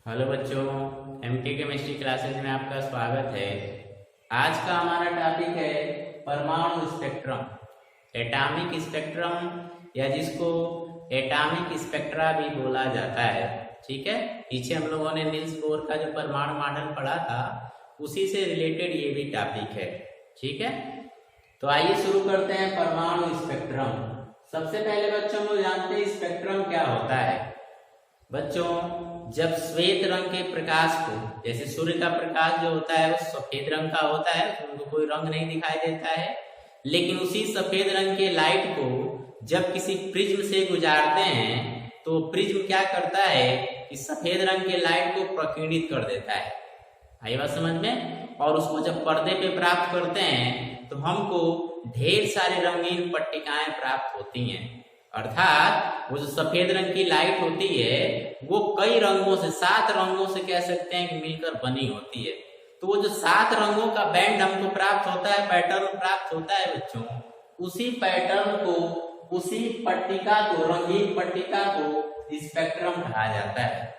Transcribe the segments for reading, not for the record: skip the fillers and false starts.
Hello बच्चों, MK chemistry classes में आपका स्वागत है। आज का हमारा टॉपिक है परमाणु स्पेक्ट्रम, एटॉमिक स्पेक्ट्रम या जिसको एटॉमिक स्पेक्ट्रा भी बोला जाता है। ठीक है, पीछे हम लोगों ने नील्स बोर का जो परमाणु मॉडल पढ़ा था उसी से रिलेटेड ये भी टॉपिक है। ठीक है, तो आइए शुरू करते हैं परमाणु स्पेक्ट्रम। सबसे पहले बच्चों हम लोग जानते हैं स्पेक्ट्रम क्या होता है। बच्चों, जब श्वेत रंग के प्रकाश को, जैसे सूर्य का प्रकाश जो होता है वो सफेद रंग का होता है, उनको कोई रंग नहीं दिखाई देता है, लेकिन उसी सफेद रंग के लाइट को जब किसी प्रिज्म से गुजारते हैं तो प्रिज्म क्या करता है कि सफेद रंग के लाइट को प्रकीर्णित कर देता है। आई बात समझ में? और उसको जब पर्दे पे प्राप्त करते हैं तो हमको ढेर सारी रंगीन पट्टिकाएं प्राप्त होती हैं। अर्थात वो जो सफेद रंग की लाइट होती है वो कई रंगों से, 7 रंगों से कह सकते हैं कि मिलकर बनी होती है। तो वो जो 7 रंगों का बैंड हमको प्राप्त होता है, पैटर्न प्राप्त होता है बच्चों, उसी पैटर्न को, उसी पट्टिका को, रंगीन पट्टिका को स्पेक्ट्रम कहा जाता है।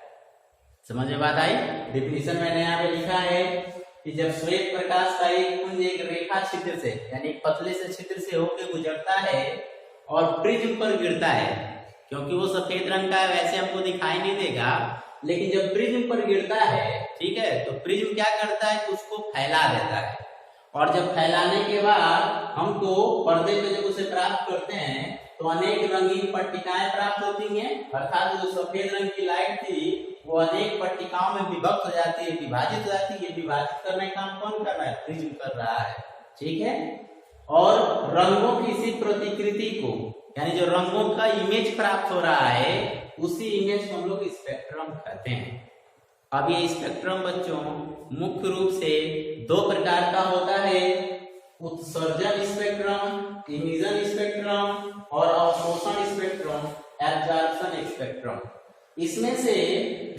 समझ में बात आई? डिफिनीशन मैंने यहाँ पे लिखा है कि जब श्वेत प्रकाश का एक पुंज एक रेखा छिद्र से, यानी पतले से छिद्र से होकर गुजरता है और प्रिज्म पर गिरता है, क्योंकि वो सफेद रंग का है वैसे हमको दिखाई नहीं देगा, लेकिन जब प्रिज्म पर गिरता है, ठीक है, तो प्रिज्म क्या करता है कि उसको फैला देता है। और जब फैलाने के बाद हमको पर्दे पे जब उसे प्राप्त करते हैं तो अनेक रंगीन पट्टिकाएं प्राप्त होती हैं। अर्थात जो सफेद रंग की लाइट थी वो अनेक पट्टिकाओं में विभक्त हो जाती है, विभाजित हो जाती है। विभाजित करने का काम कौन कर रहा है? प्रिज्म कर रहा है। ठीक है, और रंगों की इसी प्रतिकृति को, यानी जो रंगों का इमेज प्राप्त हो रहा है उसी इमेज को हम लोग स्पेक्ट्रम कहते हैं। अब ये स्पेक्ट्रम बच्चों मुख्य रूप से 2 प्रकार का होता है, उत्सर्जन स्पेक्ट्रम, इमिशन स्पेक्ट्रम, और अवशोषण स्पेक्ट्रम, एब्जॉर्प्शन स्पेक्ट्रम। इसमें से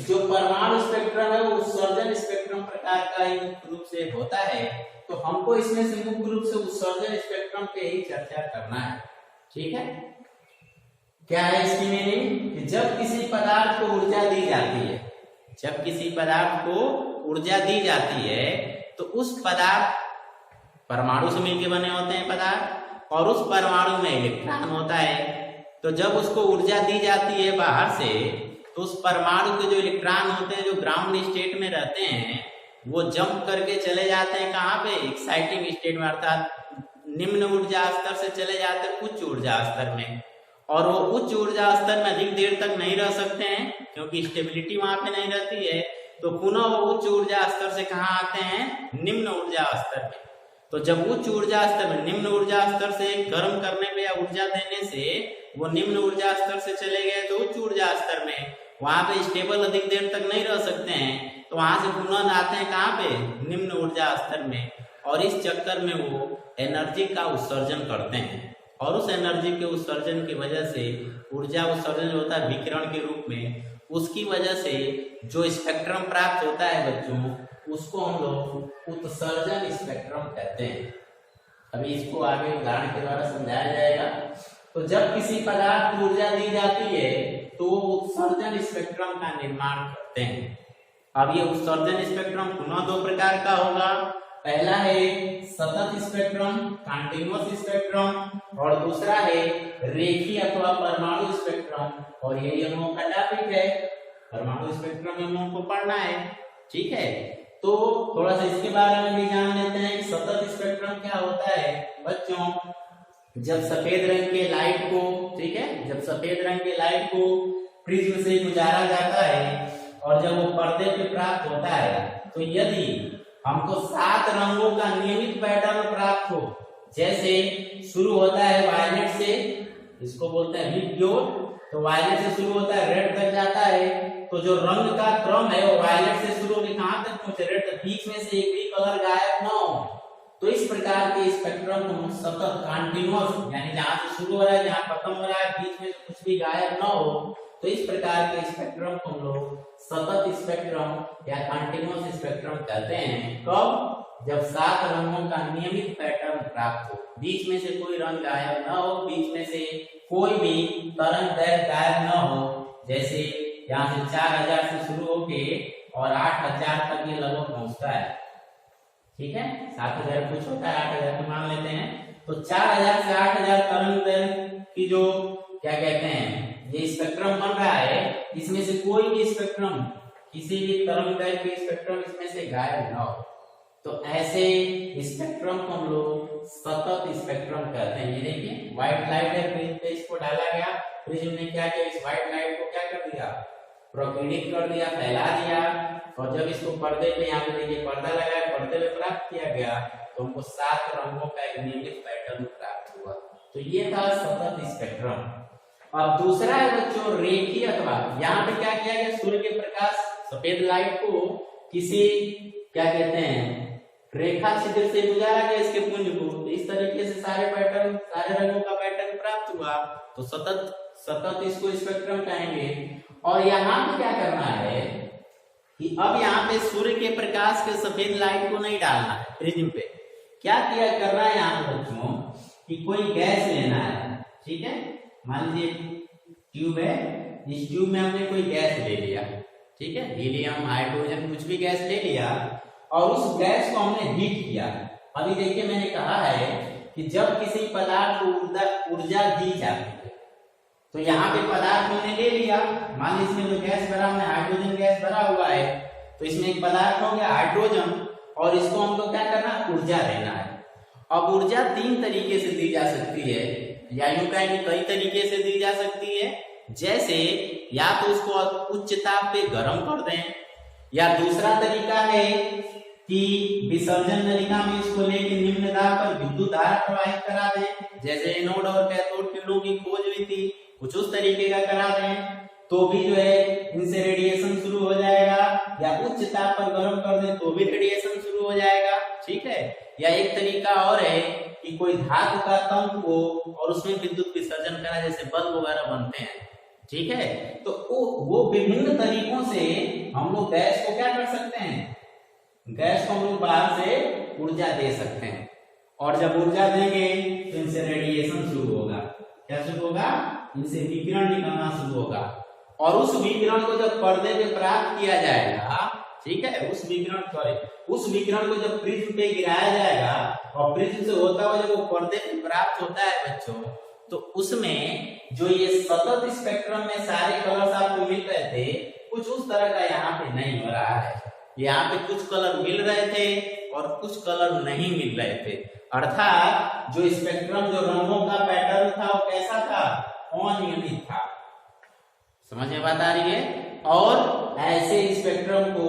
जो परमाणु स्पेक्ट्रम है वो उत्सर्जन स्पेक्ट्रम प्रकार का ही मुख्य रूप से होता है। तो हमको इसमें से मुख्य रूप से उत्सर्जन स्पेक्ट्रम पे ही चर्चा करना है। ठीक है, क्या है इसकी मीनिंग? कि जब किसी पदार्थ को ऊर्जा दी जाती है, जब किसी पदार्थ को ऊर्जा दी जाती है तो उस पदार्थ, परमाणु से मिलकर बने होते हैं पदार्थ, और उस परमाणु में इलेक्ट्रॉन होता है। तो जब उसको ऊर्जा दी जाती है बाहर से तो उस परमाणु के जो इलेक्ट्रॉन होते हैं, जो ग्राउंड स्टेट में रहते हैं, वो जंप करके चले जाते हैं कहाँ पे? एक्साइटिंग स्टेट में, अर्थात निम्न ऊर्जा स्तर से चले जाते हैं उच्च ऊर्जा स्तर में। और वो उच्च ऊर्जा स्तर में अधिक देर तक नहीं रह सकते हैं क्योंकि स्टेबिलिटी वहां पे नहीं रहती है। तो पुनः वो उच्च ऊर्जा स्तर से कहाँ आते हैं? निम्न ऊर्जा स्तर में। तो जब उच्च ऊर्जा स्तर में, निम्न ऊर्जा स्तर से गर्म करने पे या ऊर्जा देने से वो निम्न ऊर्जा स्तर से चले गए तो उच्च ऊर्जा स्तर में, वहां पे स्टेबल अधिक देर तक नहीं रह सकते हैं, तो वहां से पुनः आते हैं कहाँ पे? निम्न ऊर्जा स्तर में। और इस चक्कर में वो एनर्जी का उत्सर्जन करते हैं, और उस एनर्जी के उत्सर्जन की वजह से, ऊर्जा उत्सर्जन जो होता है विकिरण के रूप में, उसकी वजह से जो स्पेक्ट्रम प्राप्त होता है बच्चों, उसको हम लोग उत्सर्जन स्पेक्ट्रम कहते हैं। अभी इसको आगे उदाहरण के द्वारा समझाया जाएगा। तो जब किसी पदार्थ को ऊर्जा दी जाती है तो वो उत्सर्जन स्पेक्ट्रम का निर्माण करते हैं। अब ये उत्सर्जन स्पेक्ट्रम पुनः 2 प्रकार का होगा। पहला है सतत स्पेक्ट्रम, कंटीन्यूअस स्पेक्ट्रम, और दूसरा है रेखीय अथवा परमाणु स्पेक्ट्रम। और ये हम लोगों का टॉपिक है, परमाणु स्पेक्ट्रम हम लोगों को पढ़ना है। ठीक है, तो थोड़ा सा इसके बारे में भी जान लेते हैं कि सतत स्पेक्ट्रम क्या होता है। बच्चों, जब सफेद रंग के लाइट को, ठीक है, जब सफेद रंग के लाइट को प्रिज्म से गुजारा जाता है और जब वो पर्दे पे प्राप्त होता है, तो यदि हमको 7 रंगों का नियमित पैटर्न प्राप्त हो, जैसे शुरू होता है वायलेट से, इसको बोलते हैं विबग्योर, तो वायलेट से शुरू होता है, रेड तक जाता है, तो जो रंग का क्रम है वो वायलेट से शुरू होकर कहां तक पहुंचे? रेड तक। बीच में से एक भी कलर गायब न हो। तो इस प्रकार के स्पेक्ट्रम को हम सतत, कंटीन्यूअस, यानी जहां से शुरू हो रहा है जहां खत्म हो रहा है, बीच में कुछ भी गायब न हो, तो इस प्रकार के स्पेक्ट्रम को हम लोग सतत स्पेक्ट्रम या कंटीन्यूअस स्पेक्ट्रम कहते हैं। कब? जब 7 रंगों का नियमित पैटर्न प्राप्त हो, बीच में से कोई रंग गायब न हो, बीच में से कोई भी तरंग दैर्घ्य गायब न हो, जैसे यहाँ से 4000 से शुरू होके और 8000 तक ये लगभग पहुंचता है। ठीक है, 7000 कुछ होता है, 8000 को मान लेते हैं। तो 4000 से 8000 तरंग की जो क्या कहते हैं ये स्पेक्ट्रम बन रहा है, इसमें से कोई भी स्पेक्ट्रम, किसी भी तरंग दैर्घ्य के स्पेक्ट्रम इसमें से गायब ना हो, तो ऐसे स्पेक्ट्रम को हम लोग सतत स्पेक्ट्रम कहते हैं। ये देखिए व्हाइट लाइट है, प्रिज्म पे इसको डाला गया, प्रिज्म ने क्या किया, इस व्हाइट लाइट को क्या कर दिया, प्रोपेगेट कर दिया, फैला दिया, और जब इसको पर्दे पे, यहाँ पे देखिए पर्दा लगा है, पर्दे पे प्राप्त किया गया, तो हमको 7 रंगों का एक नियमित पैटर्न प्राप्त हुआ। तो ये था सतत स्पेक्ट्रम। अब दूसरा है बच्चों रेखीय अथवा, यहाँ पे क्या किया गया, सूर्य के प्रकाश सफेद लाइट को किसी क्या कहते हैं रेखा छिद्र से गुजारा गया इसके पुंज को, इस तरीके से सारे पैटर्न, सारे रंगों का पैटर्न प्राप्त हुआ, तो सतत इसको स्पेक्ट्रम कहेंगे। और यहाँ पे क्या करना है कि अब यहाँ पे सूर्य के प्रकाश के सफेद लाइट को नहीं डालना है प्रिज्म पे, क्या किया कर रहा है यहाँ पे बच्चों कि कोई गैस लेना है। ठीक है, मान लीजिए ट्यूब है, इस ट्यूब में हमने कोई गैस ले लिया, ठीक है, हीलियम, हाइड्रोजन, कुछ भी गैस ले लिया, और उस गैस को हमने हीट किया। अभी देखिए मैंने कहा है कि जब किसी पदार्थ को ऊर्जा दी जाती है, तो यहाँ पे पदार्थ हमने ले लिया, मान लीजिए इसमें जो गैस भरा हमने हाइड्रोजन गैस भरा हुआ है, तो इसमें एक पदार्थ हो गया हाइड्रोजन, और इसको हमको क्या करना है, ऊर्जा देना है। अब ऊर्जा 3 तरीके से दी जा सकती है, या यूं कहें कि कई तरीके से दी जा सकती है। जैसे या तो उसको उच्च ताप पे गर्म कर दें, या दूसरा तरीका है कि विसर्जन नलिका में इसको लेके निम्न दाब पर विद्युत धारा प्रवाहित करा दें, जैसे एनोड और कैथोड किरणों की खोज हुई थी, कुछ उस तरीके का करा दें, तो भी जो है इनसे रेडिएशन शुरू हो जाएगा। या उच्च ताप पर गर्म कर दें तो भी रेडिएशन शुरू हो जाएगा। ठीक है, या एक तरीका और है कि कोई धातु का तंतु हो और उसमें विद्युत विसर्जन करा, जैसे बल्ब वगैरह बनते हैं। ठीक है, तो वो विभिन्न तरीकों से हम लोग गैस को क्या कर सकते हैं, गैस को हम लोग बाहर से ऊर्जा दे सकते हैं, और जब ऊर्जा देंगे तो इनसे रेडिएशन शुरू होगा। क्या शुरू होगा, इनसे विकिरण निकलना शुरू होगा, और उस विकिरण को जब पर्दे पे प्राप्त किया जाएगा, ठीक है, उस विकिरण को जब प्रिज्म पे गिराया जाएगा, और प्रिज्म से होता हुआ जब वो पर्दे पे प्राप्त होता है बच्चों, तो उसमें जो ये सतत स्पेक्ट्रम में सारे कलर्स आपको मिल रहे थे, कुछ उस तरह का यहाँ पे नहीं हो रहा है। यहाँ पे कुछ कलर मिल रहे थे और कुछ कलर नहीं मिल रहे थे, अर्थात जो स्पेक्ट्रम, जो रंगों का पैटर्न था वो कैसा था, अनियमित था। समझ में बात आ रही है। और ऐसे स्पेक्ट्रम को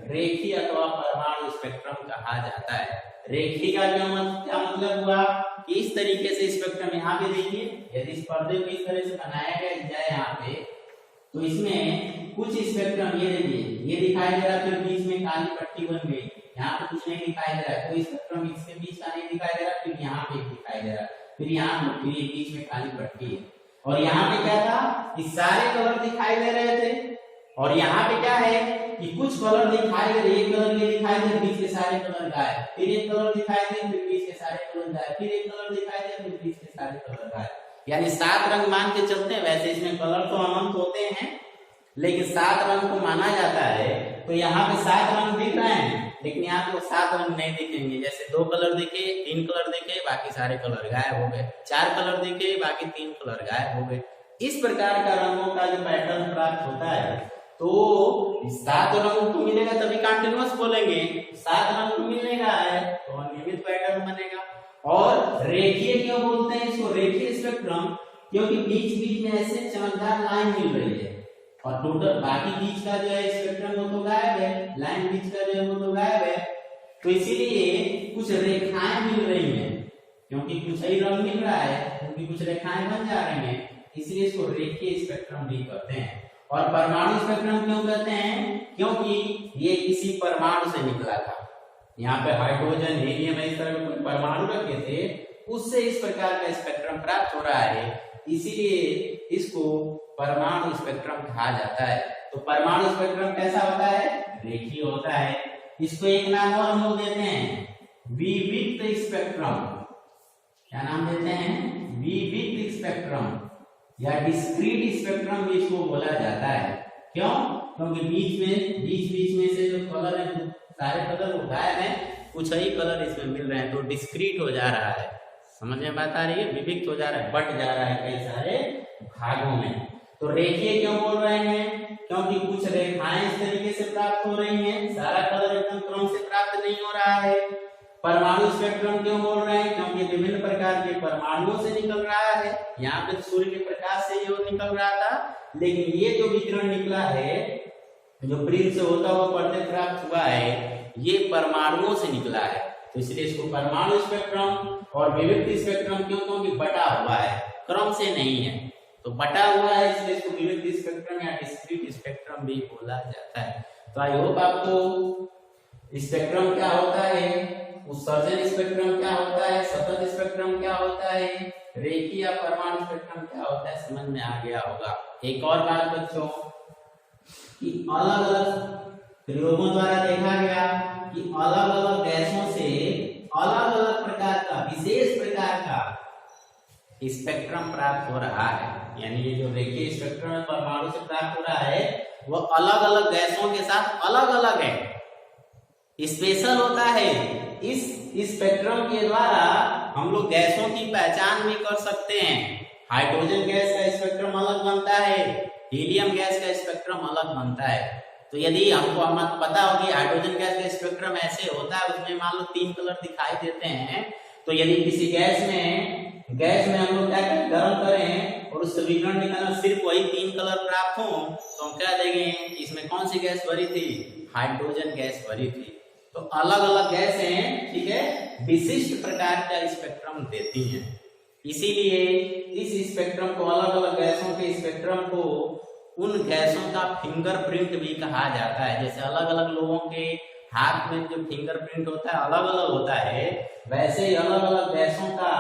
रेखीय अथवा परमाणु स्पेक्ट्रम कहा जाता है। रेखीय का क्या मतलब हुआ कि इस तरीके से स्पेक्ट्रम, यहाँ पे देखिए, यदि इस पर्दे को इस तरह से बनाया गया जाए यहाँ पे, तो इसमें कुछ स्पेक्ट्रम, ये देखिए, ये दिखाई दे रहा, फिर बीच में काली पट्टी बन गई, यहाँ पे कुछ नहीं दिखाई दे रहा, कोई स्पेक्ट्रम इसके बीच का नहीं दिखाई दे रहा, फिर यहाँ पे दिखाई दे रहा, फिर यहाँ पे, फिर ये बीच में काली पट्टी है। और यहाँ पे क्या था कि सारे कलर दिखाई दे रहे थे, और यहाँ पे क्या है कि कुछ कलर दिखाई दे रहे, एक कलर ये दिखाई दे, बीच के सारे कलर गायब, फिर एक कलर दिखाई दे, फिर बीच के सारे कलर गायब, फिर एक कलर दिखाई दे, फिर बीच के सारे कलर गायब। यानी 7 रंग मान के चलते हैं। वैसे इसमें कलर तो अनंत होते हैं, लेकिन 7 रंग को माना जाता है। तो यहाँ पे 7 रंग दिख रहे हैं, लेकिन यहाँ पे 7 रंग नहीं दिखेंगे। जैसे 2 कलर दिखे, 3 कलर दिखे, बाकी सारे कलर गायब हो गए, 4 कलर दिखे, बाकी 3 कलर गायब हो गए। इस प्रकार का रंगों का जो पैटर्न प्राप्त होता है, तो 7 रंग को मिलेगा तभी कंटिन्यूअस बोलेंगे, 7 रंग को मिल नहीं रहा है तो अनियमित पैटर्न बनेगा। और रेखीय क्यों बोलते हैं इसको, रेखीय स्पेक्ट्रम, क्योंकि बीच बीच में ऐसे चमकदार लाइन मिल रही है, और टोटल बाकी बीच का जो है स्पेक्ट्रम वो तो गायब है, लाइन बीच का जो है वो तो गायब है। तो इसीलिए कुछ रेखाएं मिल रही हैं, क्योंकि कुछ ही रंग मिल रहा है, क्योंकि कुछ रेखाएं बन जा रही हैं, इसलिए इसको रेखीय स्पेक्ट्रम भी कहते हैं। और परमाणु स्पेक्ट्रम क्यों कहते हैं, क्योंकि ये किसी परमाणु से निकला था। यहाँ पे हाइड्रोजन, हीलियम, इस तरह के परमाणु रखे थे, उससे इस प्रकार का स्पेक्ट्रम प्राप्त हो रहा है, इसीलिए इसको परमाणु स्पेक्ट्रम कहा जाता है। तो परमाणु स्पेक्ट्रम कैसा होता है, रेखीय होता है। इसको एक नाम और हम लोग देते हैं, विविक्त स्पेक्ट्रम। क्या नाम देते हैं, विविक्त स्पेक्ट्रम, या डिस्क्रीट स्पेक्ट्रम भी इसको बोला जाता है। क्यों? क्योंकि बीच में से जो कलर है सारे कलर वो गायब है, कुछ ही कलर इसमें मिल रहे हैं, तो डिस्क्रीट हो जा रहा है। समझ में बात आ रही है? विविक्त हो जा रहा है, बट जा रहा है कई सारे भागों में। तो रेखीय क्यों बोल रहे हैं? क्योंकि कुछ रेखाएं इस तरीके से प्राप्त हो रही हैं, सारा कलर एकदम क्रम से प्राप्त नहीं हो रहा है। परमाणु स्पेक्ट्रम क्यों बोल रहे हैं? क्योंकि विभिन्न प्रकार के परमाणुओं से निकल रहा है। यहाँ पे सूर्य के प्रकाश से ये निकल रहा था, लेकिन ये जो विकिरण निकला है, जो प्रिज्म से होता हुआ पर्दे प्राप्त हुआ है, ये परमाणुओं से निकला है। तो इसलिए इसको परमाणु स्पेक्ट्रम और विविक्त स्पेक्ट्रम क्यों? क्योंकि बटा हुआ है, क्रम से नहीं है, तो बटा हुआ है, इसलिए इसको विविक्त स्पेक्ट्रम या डिस्क्रीट स्पेक्ट्रम भी बोला जाता है। तो आई होप आपको स्पेक्ट्रम क्या होता है, उत्सर्जन स्पेक्ट्रम क्या होता है, सतत स्पेक्ट्रम क्या होता है, रेखीय या परमाणु स्पेक्ट्रम क्या होता है, समझ में आ गया होगा। एक और बात बच्चों कि अलग अलग प्रयोगों द्वारा देखा गया कि अलग अलग गैसों से अलग अलग प्रकार का, विशेष प्रकार का स्पेक्ट्रम प्राप्त हो रहा है। यानी ये जो रेखीय स्पेक्ट्रम परमाणु से प्राप्त हो रहा है, वो अलग अलग गैसों के साथ अलग अलग है, स्पेशल होता है। इस स्पेक्ट्रम के द्वारा हम लोग गैसों की पहचान भी कर सकते हैं। हाइड्रोजन गैस का स्पेक्ट्रम अलग बनता है, हीलियम गैस का स्पेक्ट्रम अलग बनता है। तो यदि हमको पता हो कि हाइड्रोजन गैस का स्पेक्ट्रम ऐसे होता है, उसमें मान लो 3 कलर दिखाई देते हैं, तो यदि किसी गैस में हम लोग क्या करें, गर्म करें और उससे विकिरण निकालना, सिर्फ वही 3 कलर प्राप्त हो, तो हम क्या देंगे, इसमें कौन सी गैस भरी थी, हाइड्रोजन गैस भरी थी। तो अलग अलग गैस हैं, ठीक है, विशिष्ट प्रकार का स्पेक्ट्रम देती हैं। इसीलिए इस स्पेक्ट्रम को, अलग अलग गैसों के स्पेक्ट्रम को, उन गैसों का फिंगरप्रिंट भी कहा जाता है। जैसे अलग अलग लोगों के हाथ में जो फिंगरप्रिंट होता है अलग अलग होता है, वैसे ही अलग अलग गैसों का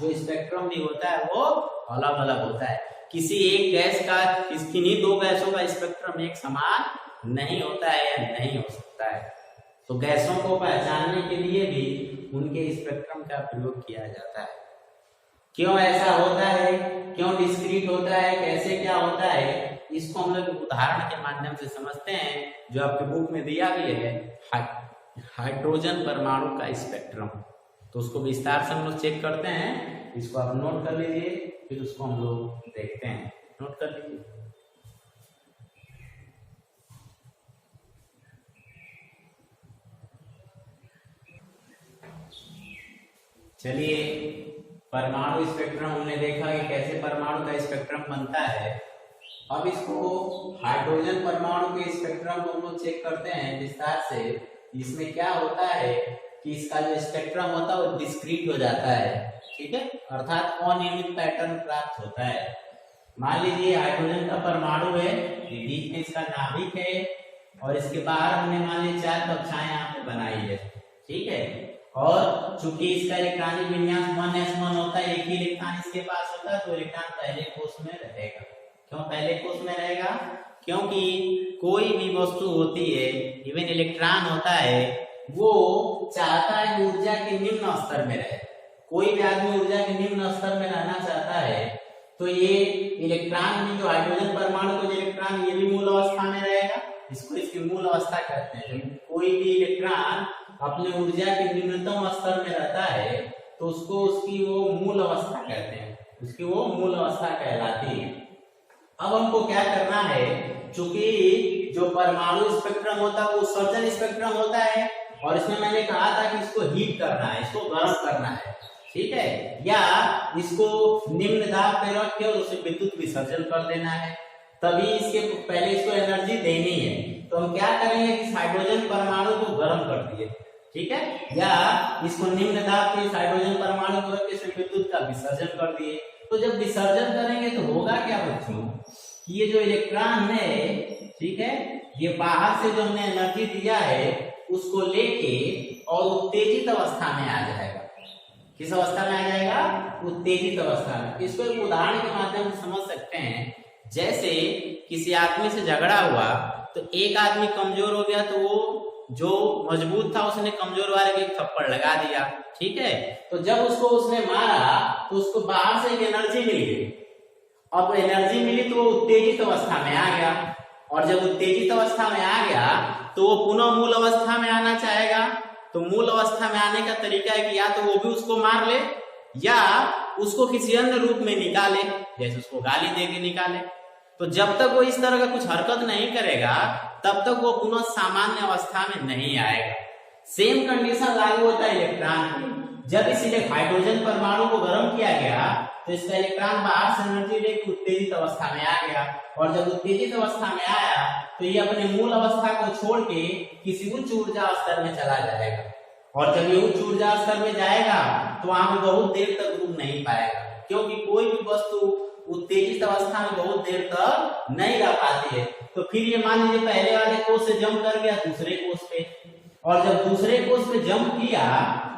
जो स्पेक्ट्रम भी होता है वो अलग अलग होता है। किसी एक गैस का, किन्हीं 2 गैसों का स्पेक्ट्रम एक समान नहीं होता है या नहीं हो सकता है। तो गैसों को पहचानने के लिए भी उनके स्पेक्ट्रम का प्रयोग किया जाता है। क्यों ऐसा होता है, क्यों डिस्क्रीट होता है, कैसे क्या होता है, इसको हम लोग उदाहरण के माध्यम से समझते हैं, जो आपके बुक में दिया भी है, हाइड्रोजन परमाणु का स्पेक्ट्रम। तो उसको विस्तार से हम लोग चेक करते हैं, इसको आप नोट कर लीजिए, फिर उसको हम लोग देखते हैं। नोट कर लीजिए। चलिए, परमाणु स्पेक्ट्रम हमने देखा कि कैसे परमाणु का स्पेक्ट्रम बनता है। अब इसको हाइड्रोजन परमाणु के स्पेक्ट्रम को हम लोग चेक करते हैं विस्तार से। इसमें क्या होता है कि इसका जो स्पेक्ट्रम होता है वो डिस्क्रीट हो जाता है, ठीक है, अर्थात अनियमित पैटर्न प्राप्त होता है। मान लीजिए हाइड्रोजन का परमाणु है, बीच में इसका नाभिक है, और इसके बाहर हमने मान लीजिए 4 कक्षाएं यहाँ पे बनाई है, ठीक है। और चूंकि इसका इलेक्ट्रॉनिक विन्यास 1s1 होता है, एक ही इलेक्ट्रॉन इसके पास होता है, तो इलेक्ट्रॉन पहले कोष में रहेगा। क्यों पहले कोष में रहेगा? क्योंकि कोई भी वस्तु होती है, इवन इलेक्ट्रॉन होता है, वो चाहता है ऊर्जा के निम्न स्तर में रहे। कोई भी आदमी ऊर्जा के निम्न स्तर में रहना चाहता है, तो ये इलेक्ट्रॉन भी, जो हाइड्रोजन परमाणु को जो इलेक्ट्रॉन, ये भी मूल अवस्था में रहेगा, इसको इसकी मूल अवस्था कहते हैं। जब कोई भी इलेक्ट्रॉन अपने ऊर्जा के निम्नतम स्तर में रहता है, तो उसको उसकी वो मूल अवस्था कहते हैं, उसकी वो मूल अवस्था कहलाती है। अब हमको क्या करना है, चूंकि जो परमाणु स्पेक्ट्रम होता है वो उत्सर्जन स्पेक्ट्रम होता है, और इसमें मैंने कहा था कि इसको हीट करना है, इसको गर्म करना है, ठीक है, या इसको निम्न दाब पे रख के उसे विद्युत विसर्जन कर देना है, तभी इसके पहले इसको एनर्जी देनी है। तो हम क्या करेंगे कि हाइड्रोजन परमाणु को गर्म कर दिए, ठीक है, या इसको निम्न दाब के हाइड्रोजन परमाणु को रख के विद्युत का विसर्जन कर दिए। तो जब विसर्जन करेंगे तो होगा क्या बच्चों, कि ये जो इलेक्ट्रॉन है, ठीक है, ये बाहर से जो हमने एनर्जी दिया है उसको लेके और उत्तेजित अवस्था में आ जाएगा। किस अवस्था में आ जाएगा? उत्तेजित अवस्था में। इसको एक उदाहरण के माध्यम से समझ सकते हैं। जैसे किसी आदमी से झगड़ा हुआ, तो एक आदमी कमजोर हो गया, तो वो जो मजबूत था उसने कमजोर वाले को एक थप्पड़ लगा दिया, ठीक है। तो जब उसको उसने मारा तो उसको बाहर से एक एनर्जी मिल गई। अब एनर्जी मिली तो वो उत्तेजित अवस्था में आ गया, और जब उत्तेजित अवस्था में आ गया तो वो पुनः मूल अवस्था में आना चाहेगा। तो मूल अवस्था में आने का तरीका है कि या तो वो भी उसको मार ले या उसको किसी अन्य रूप में निकाले, जैसे उसको गाली दे के निकाले। तो जब तक वो इस तरह का कुछ हरकत नहीं करेगा तब तक वो पुनः सामान्य अवस्था में नहीं आएगा। सेम कंडीशन लागू होता है इलेक्ट्रॉन की। जब इस हाइड्रोजन परमाणु को गर्म किया गया तो इसका इलेक्ट्रॉन बाहर से एनर्जी लेकर उत्तेजित अवस्था में आ गया, और जब उत्तेजित अवस्था में आया तो ये अपने मूल अवस्था को छोड़ के किसी उच्च ऊर्जा स्तर में चला जाएगा। और जब ये उच्च ऊर्जा स्तर में जाएगा तो वहां पे बहुत देर तक रुक नहीं पाएगा, क्योंकि कोई भी वस्तु उत्तेजित अवस्था में बहुत देर तक नहीं रह पाती है। तो फिर ये मान लीजिए पहले वाले कोष से जंप कर गया दूसरे कोष पे, और जब दूसरे कोष पे जंप किया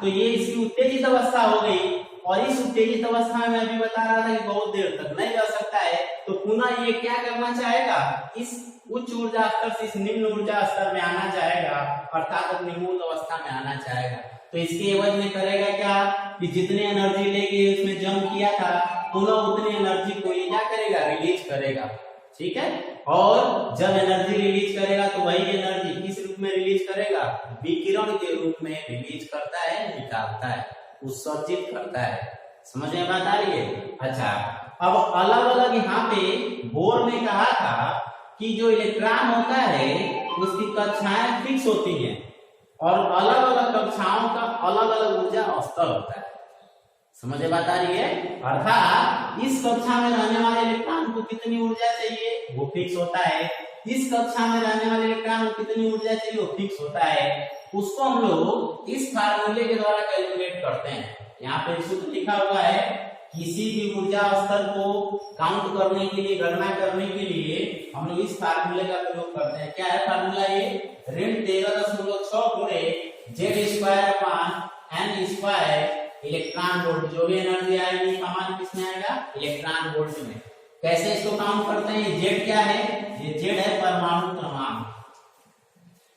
तो ये इसकी उत्तेजित अवस्था हो गई, और इस उत्तेजित अवस्था में अभी बता रहा था कि बहुत देर तक नहीं रह सकता है। तो पुनः ये क्या करना चाहेगा, इस उच्च ऊर्जा स्तर से इस निम्न ऊर्जा स्तर में आना चाहेगा, अर्थात अपनी मूल अवस्था में आना चाहेगा। तो इसके एवज में करेगा क्या कि जितने एनर्जी लेके उसमें जंप किया था पुनः उतनी एनर्जी को ये क्या करेगा, रिलीज करेगा। ठीक है, और जब एनर्जी रिलीज करेगा तो वही एनर्जी किस रूप में रिलीज करेगा, विकिरण के रूप में रिलीज करता है, निकालता है, उत्सर्जित करता है। समझ में बात आ रही है? अच्छा, अब अलग अलग यहाँ पे बोर ने कहा था कि जो इलेक्ट्रॉन होता है उसकी कक्षाएं फिक्स होती हैं और अलग अलग कक्षाओं का अलग अलग ऊर्जा स्तर होता है। समझ में बात आ रही है? अर्थात इस कक्षा में रहने वाले इलेक्ट्रॉन को कितनी ऊर्जा चाहिए वो फिक्स होता है, इस कक्षा में रहने वाले इलेक्ट्रॉन को कितनी ऊर्जा चाहिए वो फिक्स होता है। उसको हम लोग इस फार्मूले के द्वारा कैलकुलेट करते हैं। यहाँ पे सूत्र लिखा हुआ है, किसी भी ऊर्जा स्तर को काउंट करने के लिए, गणना करने के लिए हम लोग इस फार्मूले का प्रयोग करते हैं। क्या है फार्मूला ये, ऋण 13.6 गुणे Z² इलेक्ट्रॉन वोल्ट। जो भी एनर्जी आएगी का मान किसमें आएगा, इलेक्ट्रॉन वोल्ट में। कैसे इसको काउंट करते हैं, जेड क्या है, ये जेड है परमाणु क्रमांक,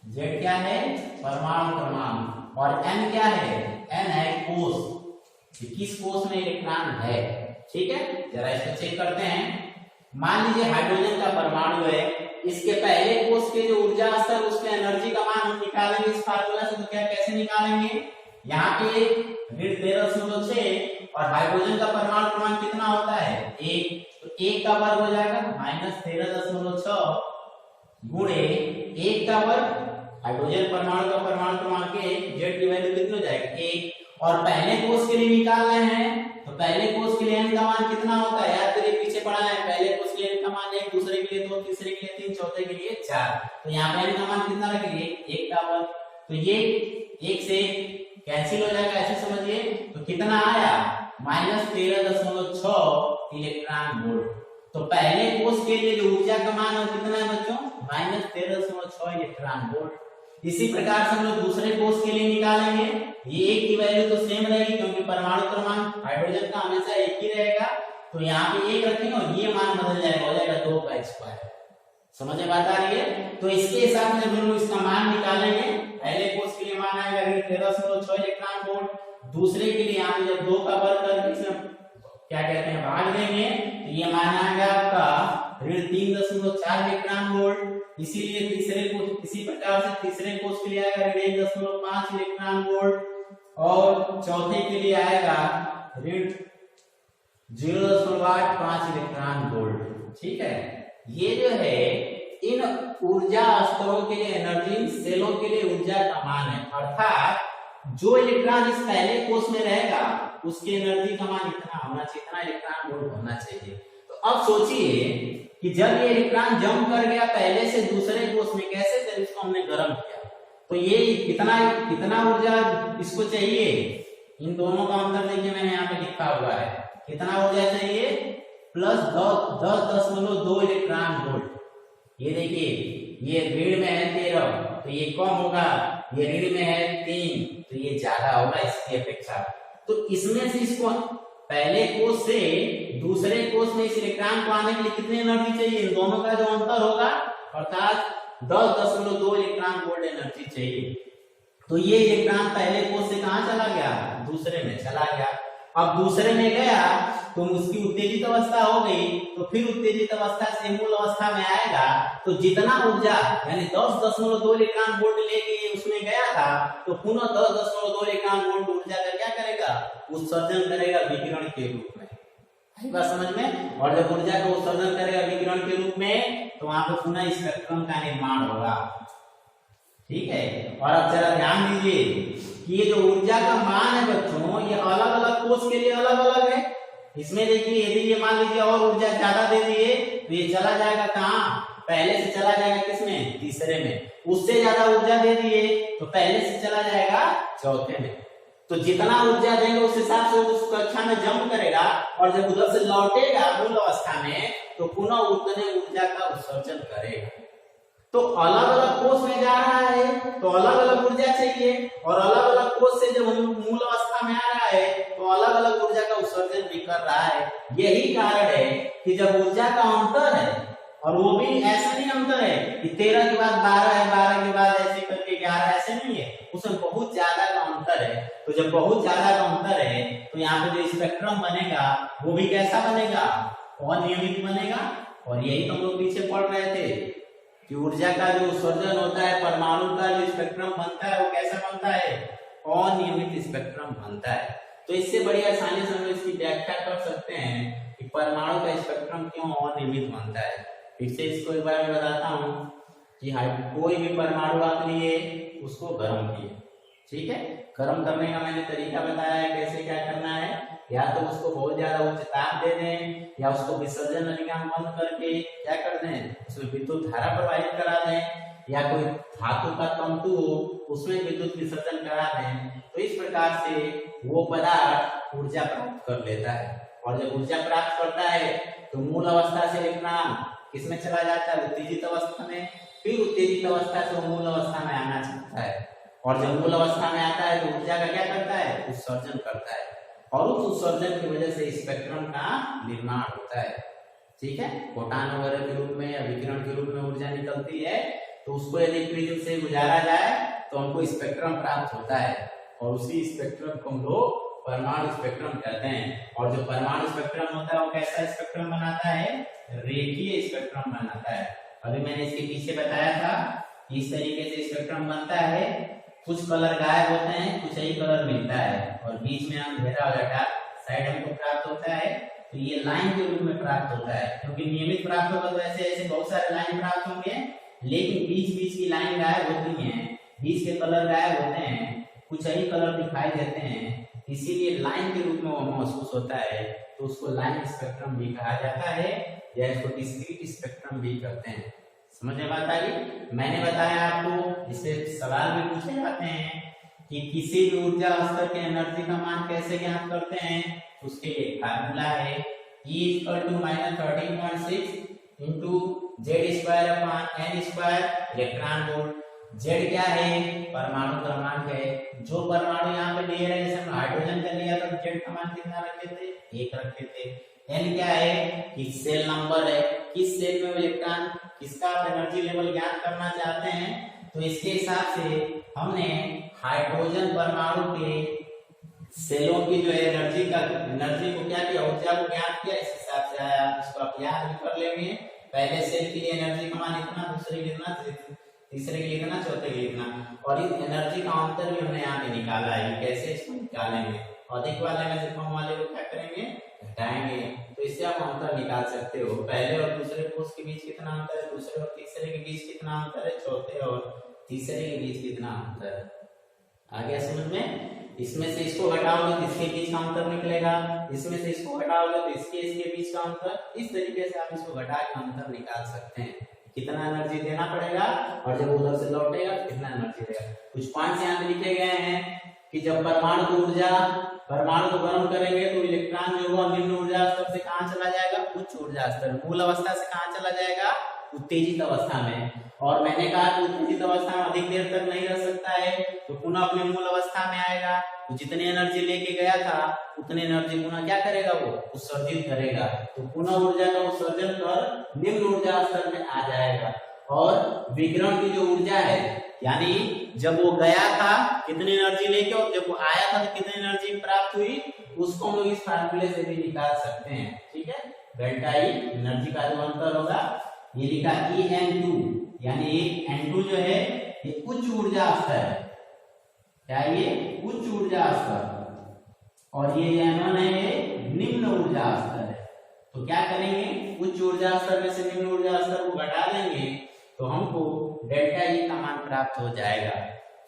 जेड क्या है परमाणु क्रमांक, और एन क्या है, एन है कोष, किस कोष में इलेक्ट्रॉन है। ठीक है, जरा इसको चेक करते हैं। मान लीजिए हाइड्रोजन का परमाणु है, इसके पहले कोष के जो ऊर्जा स्तर उसके एनर्जी का मान हम निकालेंगे इस फार्मूला से। तो क्या कैसे निकालेंगे, यहाँ पे ऋण 13.6 और हाइड्रोजन का परमाणु क्रमांक कितना होता है, 1, तो 1 का वर्ग हो जाएगा -13.6 गुणे 1 का वर्ग, हाइड्रोजन परमाणु का परमाणु क्रमांक 1, जेड की वैल्यू कितनी हो जाएगी 1, और पहले कोष के लिए निकाल रहे हैं तो पहले कोष के लिए n का मान कितना होता है, याद करिए पीछे पढ़ा है, पहले कोष के लिए n का मान 1, दूसरे के लिए 2, तीसरे के लिए 3, चौथे के लिए 4। तो यहाँ पे n का मान कितना रखेंगे, 1 का वर्ग। तो ये 1 से कैंसिल हो जाएगा, ऐसे समझिए। तो कितना आया, -13.6 इलेक्ट्रॉन वोल्ट। तो पहले कोष के लिए जो ऊर्जा का मान है कितना है बच्चों, -13.6 इलेक्ट्रॉन वोल्ट। इसी प्रकार से हम लोग दूसरे कोष के लिए निकालेंगे। ये 1 की वैल्यू तो सेम रहेगी क्योंकि परमाणु क्रमांक हाइड्रोजन का हमेशा 1 ही रहेगा। तो यहाँ पे 1 रखेंगे और ये मान बदल जाएगा, हो जाएगा 2 का स्क्वायर। समझ में बात आ रही है? तो इसके हिसाब से हम लोग इसका मान निकालेंगे। पहले कोष के लिए मान आएगा 13.6 इलेक्ट्रॉन वोल्ट, दूसरे के लिए यहाँ जब 2 का वर्ग करके इसमें क्या कहते हैं भाग देंगे तो ये मान आएगा आपका 3.4 इलेक्ट्रॉन वोल्ट। इसीलिए तीसरे कोष, इसी प्रकार से तीसरे कोष के लिए आएगा 1.5 इलेक्ट्रॉन वोल्ट, और चौथे के लिए आएगा 0.85 इलेक्ट्रॉन वोल्ट। ठीक है, ये जो है इन ऊर्जा स्तरों के लिए एनर्जी, सेलों के लिए ऊर्जा का मान है। अर्थात जो इलेक्ट्रॉन इस पहले कोष में रहेगा उसकी एनर्जी का मान इतना होना चाहिए, इतना इलेक्ट्रॉन वोल्ट होना चाहिए। तो अब सोचिए कि जब ये इलेक्ट्रॉन जंप कर गया पहले से दूसरे कोष में, कैसे, जब इसको हमने गर्म किया तो ये कितना ऊर्जा इसको चाहिए, इन दोनों का अंतर देखिए मैंने यहाँ पे लिखा हुआ है, कितना ऊर्जा चाहिए, +10.2 इलेक्ट्रॉन वोल्ट। ये देखिए ये ऋण में है 13 तो ये कम होगा, ये ऋण में है 3 तो ये ज्यादा होगा इसकी अपेक्षा। तो इसमें से इसको पहले कोष से दूसरे कोष में इस इलेक्ट्रॉन को आने के लिए कितनी एनर्जी चाहिए, इन दोनों का जो अंतर होगा अर्थात 10.2 इलेक्ट्रॉन वोल्ट एनर्जी चाहिए। तो ये इलेक्ट्रॉन पहले कोष से कहां चला गया, दूसरे में चला गया। अब दूसरे में गया तो उसकी उत्तेजित अवस्था हो गई, तो फिर उत्तेजित अवस्था से मूल अवस्था में आएगा, तो जितना ऊर्जा यानी 10.2 इलेक्ट्रॉन वोल्ट लेके उसमें गया था, तो पुनः 10.2 इलेक्ट्रॉन वोल्ट ऊर्जा का क्या करेगा, उत्सर्जन करेगा विकिरण के रूप में। आई बात समझ में? और जब ऊर्जा का उत्सर्जन करेगा विकिरण के रूप में, तो वहां पे पुनः स्पेक्ट्रम का निर्माण होगा। ठीक है, और अब जरा ध्यान दीजिए कि ये जो ऊर्जा का मान है बच्चों, ये अलग अलग कोष के लिए अलग अलग है। इसमें देखिए, यदि ये मान लीजिए और ऊर्जा ज्यादा दे दिए तो ये चला जाएगा कहाँ, पहले से चला जाएगा किसमें, तीसरे में। उससे ज्यादा ऊर्जा दे दिए तो पहले से चला जाएगा चौथे में। तो जितना ऊर्जा देंगे उस हिसाब से उस कक्षा में जंप करेगा, और जब उधर से लौटेगा मूल अवस्था में तो पुनः उतने ऊर्जा का उत्सर्जन करेगा। तो अलग अलग कोष में जा रहा है तो अलग अलग ऊर्जा चाहिए, और अलग अलग कोष से जब मूल अवस्था में आ रहा है तो अलग अलग ऊर्जा का उत्सर्जन भी कर रहा है। यही कारण है कि जब ऊर्जा का अंतर है, और वो भी ऐसा नहीं अंतर है कि 13 के बाद 12 है, 12 के बाद ऐसे करके 11, ऐसे नहीं है, उसमें बहुत ज्यादा का अंतर है। तो जब बहुत ज्यादा का अंतर है तो यहाँ पे जो स्पेक्ट्रम बनेगा वो भी कैसा बनेगा, अनियमित बनेगा। और यही तो हम लोग पीछे पढ़ रहे थे कि ऊर्जा का जो उत्सर्जन होता है, परमाणु का जो स्पेक्ट्रम बनता है वो कैसा बनता है, अनियमित स्पेक्ट्रम बनता है। तो इससे बड़ी आसानी से हम इसकी व्याख्या कर सकते हैं कि परमाणु का स्पेक्ट्रम क्यों अनियमित बनता है। फिर से इसको एक बार मैं बताता हूँ कि कोई भी परमाणु आप लिए, उसको गर्म किए, ठीक है, गर्म करने का मैंने तरीका बताया है कैसे क्या करना है। या तो उसको बहुत ज्यादा उच्च ताप दे दें, या उसको विसर्जन नलिका बंद करके क्या कर दें, उसमें विद्युत धारा प्रवाहित करा दें, या कोई धातु का तंतु हो उसमें विद्युत विसर्जन करा दें। तो इस प्रकार से वो पदार्थ ऊर्जा प्राप्त कर लेता है, और जब ऊर्जा प्राप्त करता है तो मूल अवस्था से इलेक्ट्रॉन किसमें चला जाता है, उत्तेजित अवस्था में। फिर उत्तेजित अवस्था से मूल अवस्था में आना चाहता है, और जब मूल अवस्था में आता है तो ऊर्जा का क्या करता है, उत्सर्जन करता है, और उस उत्सर्जन की वजह से स्पेक्ट्रम का निर्माण होता है। ठीक है, फोटॉन वगैरह के रूप में या विकिरण के रूप में ऊर्जा निकलती है, तो उसको यदि प्रिज्म से गुजारा जाए तो हमको स्पेक्ट्रम प्राप्त होता है, और उसी स्पेक्ट्रम को हम लोग परमाणु स्पेक्ट्रम कहते हैं। और जो परमाणु स्पेक्ट्रम होता है वो कैसा स्पेक्ट्रम बनाता है, रेखीय स्पेक्ट्रम बनाता है। अभी मैंने इसके पीछे बताया था इस तरीके से स्पेक्ट्रम बनता है, कुछ कलर गायब होते हैं, कुछ ही कलर मिलता है, और बीच में अंधेरा और डार्क साइड हमको प्राप्त होता है। तो ये लाइन के रूप में प्राप्त होता है, क्योंकि नियमित प्राप्त होगा तो ऐसे ऐसे बहुत सारे लाइन प्राप्त होंगे, लेकिन बीच बीच की लाइन गायब होती है, बीच के कलर गायब होते हैं, कुछ ही कलर दिखाई देते हैं, इसीलिए लाइन के रूप में वो महसूस होता है। तो उसको लाइन स्पेक्ट्रम भी कहा जाता है, या इसको डिस्क्रीट स्पेक्ट्रम भी कहते हैं। समझ में बात आ गई? मैंने बताया आपको, इससे सवाल भी पूछे जाते हैं कि किसी भी ऊर्जा स्तर के एनर्जी का मान कैसे ज्ञात करते हैं। उसके लिए फार्मूला है E = -13.6 × Z² electron volt. Z क्या है, परमाणु क्रमांक है। जो परमाणु यहाँ पे दिए रहे, जैसे हम हाइड्रोजन का लिया तो Z का मान कितना रखे थे, 1 रखे थे। N क्या है, कि सेल नंबर है, किस सेल में इलेक्ट्रॉन, किसका आप एनर्जी लेवल ज्ञात करना चाहते हैं। तो इसके हिसाब से हमने हाइड्रोजन परमाणु के सेलों की जो एनर्जी को क्या किया, ऊर्जा को ज्ञात किया, इस हिसाब से आया। इसको आप याद भी कर लेंगे, पहले सेल के लिए एनर्जी का मान इतना, दूसरे के लिए इतना, तीसरे के लिए इतना, चौथे के लिए इतना। और इस एनर्जी का अंतर भी हमने यहाँ पे निकाला है। कैसे इसको निकालेंगे, अधिक वाले में से कम वाले को क्या करेंगे, घटाएंगे। तो इससे आप अंतर निकाल सकते हो, पहले और दूसरे कोष के बीच कितना अंतर है, दूसरे और तीसरे के बीच कितना अंतर है, चौथे और तीसरे के बीच कितना अंतर है। आ गया समझ में? इसमें से इसको घटाओगे तो इसके बीच का अंतर निकलेगा, इसमें से इसको घटाओगे तो इसके बीच का अंतर। इस तरीके से आप इसको घटा के अंतर निकाल सकते हैं, कितना एनर्जी देना पड़ेगा, और जब उधर से लौटेगा कितना एनर्जी देगा। कुछ पॉइंट्स यहाँ पे लिखे गए हैं कि जब परमाणु को गर्म करेंगे तो इलेक्ट्रॉन जो होगा निम्न ऊर्जा स्तर से कहाँ चला जाएगा, उच्च ऊर्जा स्तर। मूल अवस्था से कहाँ चला जाएगा, उत्तेजित अवस्था में। और मैंने कहा कि उत्तेजित अवस्था में अधिक देर तक नहीं रह सकता है, तो पुनः अपने मूल अवस्था में आएगा। तो जितनी एनर्जी लेके गया था उतनी एनर्जी पुनः क्या करेगा, वो उत्सर्जित करेगा। तो पुनः ऊर्जा का उत्सर्जन कर निम्न ऊर्जा स्तर में आ जाएगा। और विकिरण की जो ऊर्जा है, यानी जब वो गया था कितनी एनर्जी लेके और जब वो आया था तो कितनी एनर्जी प्राप्त हुई, उसको हम लोग इस फार्मूले से भी निकाल सकते हैं। ठीक है, डेल्टा ई एनर्जी का जो अंतर होगा, ये लिखा En2, यानी N2 जो है ये उच्च ऊर्जा स्तर है, क्या ये उच्च ऊर्जा स्तर, और ये N1 है ये निम्न ऊर्जा स्तर है। तो क्या करेंगे, उच्च ऊर्जा स्तर में से निम्न ऊर्जा स्तर को घटा देंगे तो हमको डेल्टा ई का मान प्राप्त हो जाएगा।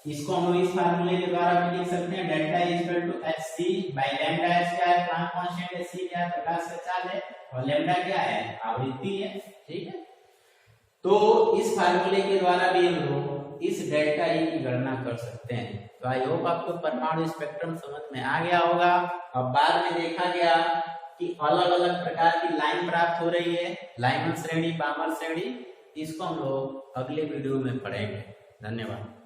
इसको हम लोग इस फार्मूले के द्वारा भी लिख सकते हैं, delta E equal to hc by lambda square, Planck constant है, c क्या है, प्रकाश का चाल है, और लैम्डा क्या है, आवृत्ति है। ठीक है, तो इस फार्मूले के द्वारा भी हम लोग इस डेल्टा ई की गणना कर सकते हैं। तो आई होप आपको परमाणु स्पेक्ट्रम समझ में आ गया होगा। अब बाद में देखा गया कि अलग अलग प्रकार की लाइन प्राप्त हो रही है, लाइमन श्रेणी, बामर श्रेणी, इसको हम लोग अगले वीडियो में पढ़ेंगे। धन्यवाद।